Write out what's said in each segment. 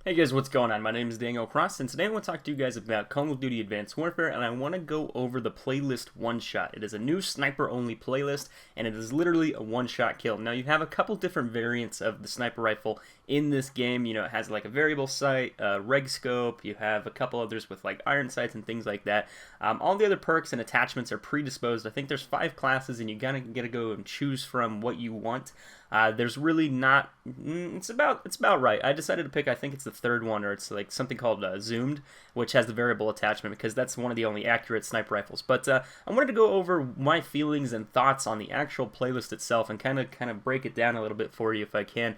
Hey guys, what's going on? My name is Daniel Cross, and today I want to talk to you guys about Call of Duty Advanced Warfare, and I want to go over the playlist One Shot. It is a new sniper-only playlist, and it is literally a one-shot kill. Now, you have a couple different variants of the sniper rifle in this game. You know, it has like a variable sight, reg scope, you have a couple others with like iron sights and things like that. All the other perks and attachments are predisposed. I think there's 5 classes, and you gotta go and choose from what you want. There's really not. It's about right. I decided to pick. I think it's the third one, or it's like something called Zoomed, which has the variable attachment because that's one of the only accurate sniper rifles. But I wanted to go over my feelings and thoughts on the actual playlist itself and kind of break it down a little bit for you if I can,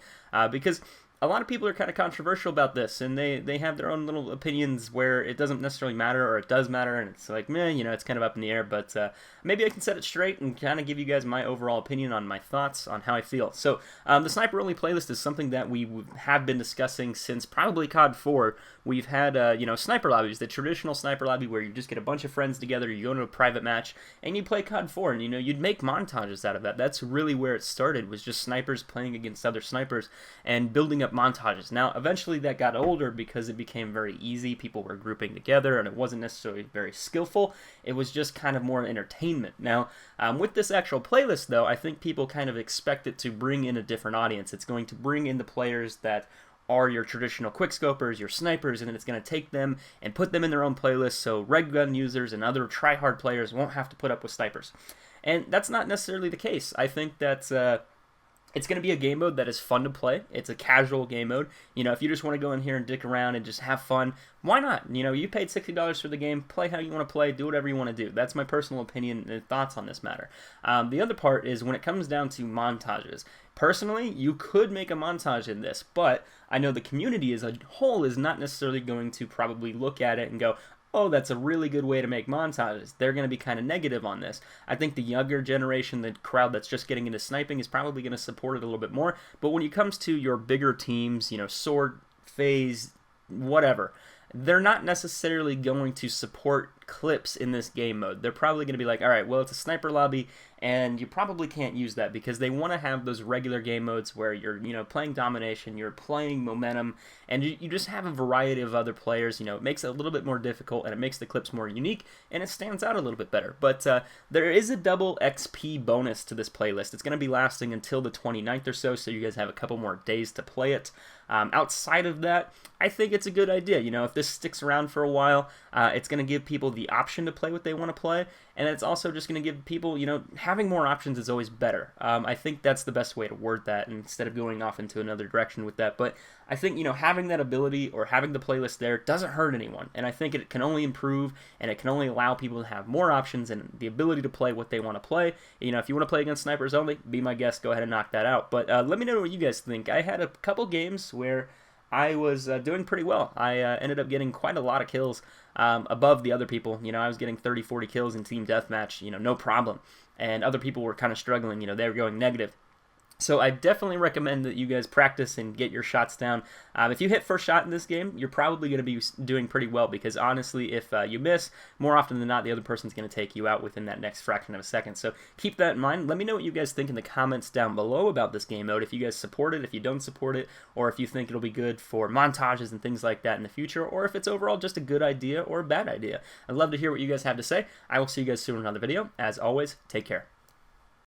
because a lot of people are kind of controversial about this, and they have their own little opinions where it doesn't necessarily matter, or it does matter, and it's like, meh, you know, it's kind of up in the air, but maybe I can set it straight and kind of give you guys my overall opinion on my thoughts on how I feel. So, the sniper-only playlist is something that we have been discussing since probably COD 4. We've had, sniper lobbies, the traditional sniper lobby where you just get a bunch of friends together, you go into a private match, and you play COD 4, and, you'd make montages out of that. That's really where it started, was just snipers playing against other snipers and building up montages. Now, eventually that got older because it became very easy. People were grouping together, and it wasn't necessarily very skillful. It was just kind of more entertainment. Now, with this actual playlist, though, I think people kind of expect it to bring in a different audience. It's going to bring in the players that are your traditional quickscopers, your snipers, and then it's going to take them and put them in their own playlist so reg gun users and other try-hard players won't have to put up with snipers. And that's not necessarily the case. I think that it's going to be a game mode that is fun to play. It's a casual game mode. If you just want to go in here and dick around and just have fun, why not? You paid $60 for the game. Play how you want to play. Do whatever you want to do. That's my personal opinion and thoughts on this matter. The other part is when it comes down to montages. Personally, you could make a montage in this, but I know the community as a whole is not necessarily going to probably look at it and go, oh, that's a really good way to make montages. They're going to be kind of negative on this. I think the younger generation, the crowd that's just getting into sniping, is probably going to support it a little bit more. But when it comes to your bigger teams, Sword, FaZe, whatever, they're not necessarily going to support clips in this game mode. They're probably going to be like, all right, well, it's a sniper lobby, and you probably can't use that because they want to have those regular game modes where you're, playing domination, you're playing momentum, and you just have a variety of other players. It makes it a little bit more difficult, and it makes the clips more unique, and it stands out a little bit better. But there is a double XP bonus to this playlist. It's going to be lasting until the 29th or so you guys have a couple more days to play it. Outside of that, I think it's a good idea. If this sticks around for a while, it's going to give people the option to play what they want to play, and it's also just going to give people, having more options is always better. I think that's the best way to word that instead of going off into another direction with that. But I think, having that ability or having the playlist there doesn't hurt anyone, and I think it can only improve, and it can only allow people to have more options and the ability to play what they want to play. If you want to play against snipers only, be my guest, go ahead and knock that out. But let me know what you guys think. I had a couple games where I was doing pretty well. I ended up getting quite a lot of kills above the other people. I was getting 30, 40 kills in Team Deathmatch, no problem. And other people were kind of struggling, they were going negative. So I definitely recommend that you guys practice and get your shots down. If you hit first shot in this game, you're probably going to be doing pretty well because honestly, if you miss, more often than not, the other person's going to take you out within that next fraction of a second. So keep that in mind. Let me know what you guys think in the comments down below about this game mode. If you guys support it, if you don't support it, or if you think it'll be good for montages and things like that in the future, or if it's overall just a good idea or a bad idea. I'd love to hear what you guys have to say. I will see you guys soon in another video. As always, take care.